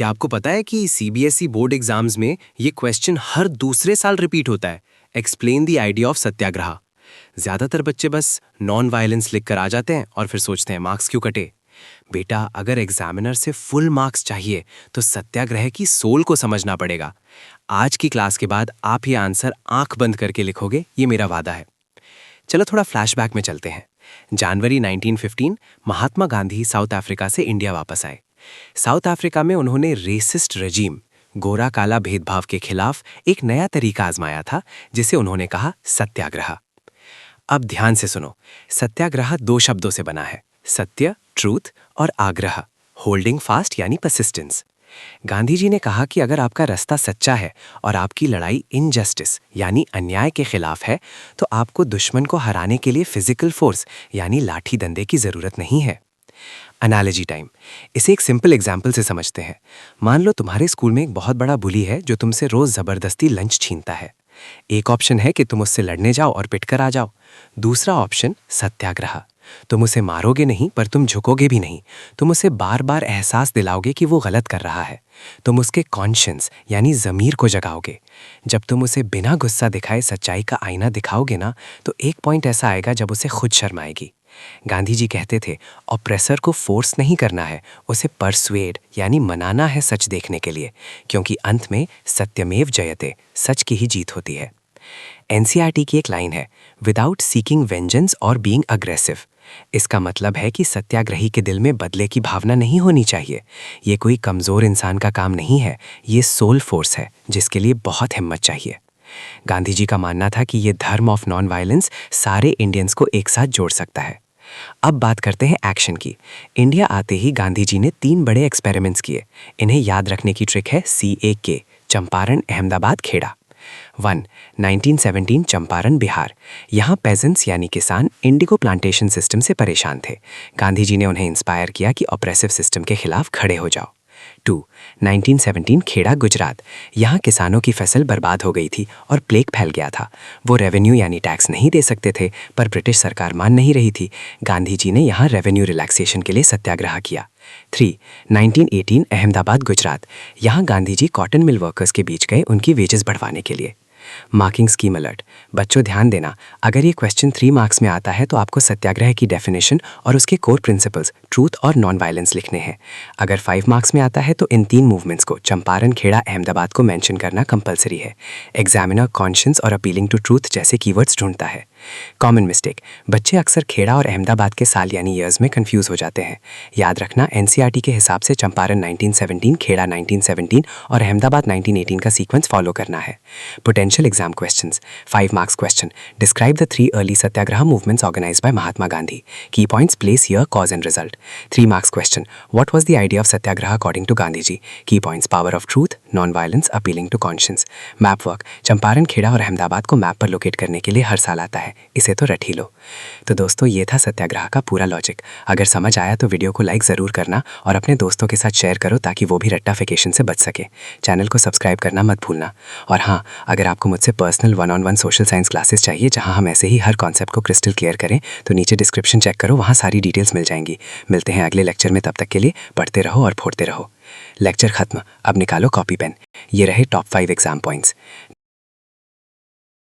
क्या आपको पता है कि सीबीएसई बोर्ड एग्जाम्स में ये क्वेश्चन हर दूसरे साल रिपीट होता है? एक्सप्लेन द आइडिया ऑफ सत्याग्रह। ज्यादातर बच्चे बस नॉन वायलेंस लिख कर आ जाते हैं और फिर सोचते हैं मार्क्स क्यों कटे। बेटा, अगर एग्जामिनर से फुल मार्क्स चाहिए तो सत्याग्रह की सोल को समझना पड़ेगा। आज की क्लास के बाद आप ये आंसर आंख बंद करके लिखोगे, ये मेरा वादा है। चलो थोड़ा फ्लैशबैक में चलते हैं। जनवरी 1915 महात्मा गांधी साउथ अफ्रीका से इंडिया वापस आए। साउथ अफ्रीका में उन्होंने रेसिस्ट रजीम, गोरा काला भेदभाव के खिलाफ एक नया तरीका आजमाया था, जिसे उन्होंने कहा सत्याग्रह। अब ध्यान से सुनो, सत्याग्रह दो शब्दों से बना है, सत्य ट्रूथ और आग्रह होल्डिंग फास्ट यानी परसिस्टेंस। गांधी जी ने कहा कि अगर आपका रास्ता सच्चा है और आपकी लड़ाई इनजस्टिस यानी अन्याय के खिलाफ है, तो आपको दुश्मन को हराने के लिए फिजिकल फोर्स यानी लाठी डंडे की जरूरत नहीं है। Analogy time. इसे एक सिंपल एग्जाम्पल से समझते हैं। मान लो तुम्हारे स्कूल में एक बहुत बड़ा बुली है जो तुमसे रोज जबरदस्ती लंच छीनता है। एक ऑप्शन है कि तुम उससे लड़ने जाओ और पिटकर आ जाओ। दूसरा ऑप्शन सत्याग्रह। तुम उसे मारोगे नहीं, पर तुम झुकोगे भी नहीं। तुम उसे बार बार एहसास दिलाओगे कि वो गलत कर रहा है। तुम उसके कॉन्शियंस यानी ज़मीर को जगाओगे। जब तुम उसे बिना गुस्सा दिखाए सच्चाई का आईना दिखाओगे ना, तो एक पॉइंट ऐसा आएगा जब उसे खुद शर्म आएगी। गांधी जी कहते थे, ऑप्रेसर को फोर्स नहीं करना है, उसे परसुएड यानी मनाना है सच देखने के लिए, क्योंकि अंत में सत्यमेव जयते, सच की ही जीत होती है। एनसीईआरटी की एक लाइन है, विदाउट सीकिंग वेंजेंस और बीइंग अग्रेसिव। इसका मतलब है कि सत्याग्रही के दिल में बदले की भावना नहीं होनी चाहिए। ये कोई कमजोर इंसान का काम नहीं है, ये सोल फोर्स है जिसके लिए बहुत हिम्मत चाहिए। गांधी जी का मानना था कि ये धर्म ऑफ नॉन वायलेंस सारे इंडियंस को एक साथ जोड़ सकता है। अब बात करते हैं एक्शन की। इंडिया आते ही गांधी जी ने 3 बड़े एक्सपेरिमेंट्स किए। इन्हें याद रखने की ट्रिक है CAK, चंपारण अहमदाबाद खेड़ा। 1. 1917 चंपारण बिहार। यहाँ पेजेंट्स यानी किसान इंडिगो प्लांटेशन सिस्टम से परेशान थे। गांधी जी ने उन्हें इंस्पायर किया कि ऑप्रेसिव सिस्टम के खिलाफ खड़े हो जाओ। 2. 1917 खेड़ा गुजरात। यहाँ किसानों की फसल बर्बाद हो गई थी और प्लेग फैल गया था। वो रेवेन्यू यानी टैक्स नहीं दे सकते थे, पर ब्रिटिश सरकार मान नहीं रही थी। गांधी जी ने यहाँ रेवेन्यू रिलैक्सेशन के लिए सत्याग्रह किया। 3. 1918 अहमदाबाद गुजरात। यहाँ Gandhi ji cotton mill workers के बीच गए उनकी वेजेस बढ़वाने के लिए। Marking scheme alert. बच्चों ध्यान देना, अगर ये क्वेश्चन 3 मार्क्स में आता है तो आपको सत्याग्रह की डेफिनेशन और उसके कोर प्रिंसिपल्स ट्रूथ और नॉन वायलेंस लिखने हैं। अगर 5 मार्क्स में आता है तो इन 3 मूवमेंट्स को, चंपारण खेड़ा अहमदाबाद को मेंशन करना कंपलसरी है। एग्जामिनर कॉन्शियंस और अपीलिंग टू ट्रूथ जैसे कीवर्ड्स ढूंढता है। कॉमन मिस्टेक, बच्चे अक्सर खेड़ा और अहमदाबाद के साल यानी ईयर्स में कंफ्यूज हो जाते हैं। याद रखना, एनसीईआरटी के हिसाब से चंपारण 1917, खेड़ा 1917 और अहमदाबाद 1918 का सीक्वेंस फॉलो करना है। Potential exam questions. 5 marks question, describe the 3 early satyagraha movements organised by Mahatma Gandhi. Key points, place, year, cause and result. 3 marks question, what was the idea of satyagraha according to Gandhi ji. Key points, power of truth, non violence, appealing to conscience. Map work, Champaran Kheda और अहमदाबाद को map पर locate करने के लिए हर साल आता है, इसे तो रट ही लो। तो दोस्तों, ये था सत्याग्रह का पूरा लॉजिक। अगर समझ आया तो वीडियो को लाइक ज़रूर करना और अपने दोस्तों के साथ शेयर करो ताकि वो भी रट्टाफिकेशन से बच सके। चैनल को सब्सक्राइब करना मत भूलना। और हाँ, अगर आपको मुझसे personal 1-on-1 social science classes चाहिए जहाँ हम ऐसे ही हर कॉन्सेप्ट को क्रिस्टल क्लियर करें, तो नीचे डिस्क्रिप्शन चेक करो, वहाँ सारी डिटेल्स मिल जाएंगी। मिलते हैं अगले लेक्चर में, तब तक के लिए पढ़ते रहो और फोड़ते रहो। लेक्चर खत्म, अब निकालो कॉपी पेन। ये रहे टॉप 5 एग्जाम पॉइंट्स।